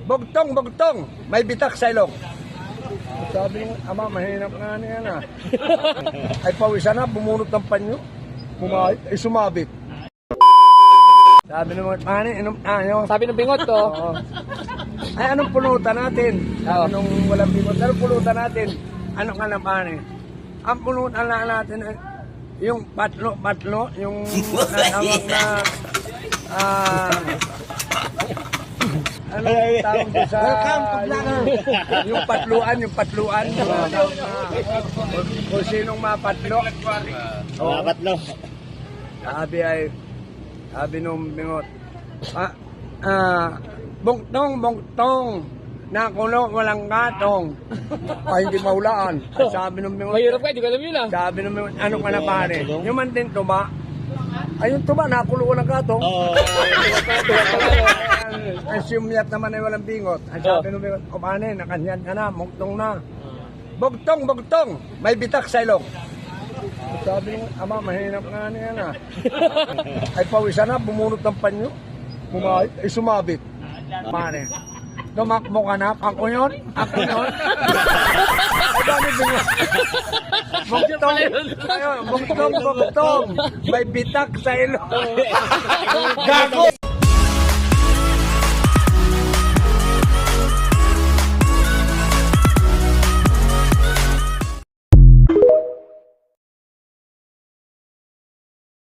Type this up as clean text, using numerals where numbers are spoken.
Bugtong, bugtong, may bitak sa ilong. Sabi ng ama, mahinap nga niya na. Ay pawisan na, bumunot ng panyo. Ay sumabit. Sabi ng mga mani, Sabi ng bingot ko. Oo. Ay anong pulutan natin? Sabi nung walang bingot, anong pulutan natin? Ano ka na mani? Ang pulutan na natin ay yung patlo, yung natawag na ano tawag ko sa yung patluan kung sinong mapatlo. Patlo. Sabi nung bingot, bugtong, nakulo, walang gatong. Ay, hindi maulaan. Sabi nung bingot, Mahirap ka, di ko alam yun ah. sabi nung bingot, ano ka na pare? Yung man din tuba. Ay, yung tuba, nakulo, walang gatong. Ang sumiyat naman ay walang bingot. Ang sabi nung bingot, o paano, nakanyan ka na, bugtong na. Bugtong, may bitak sa ilong. Sabi ng ama, mahinap nga niya na. Ay pawisan na, bumunot ng panyo. Ay sumabit. Mane. Tumakbo ka na. Ako yun. Ay dami bingot. Bugtong. May bitak sa ilong. Gago!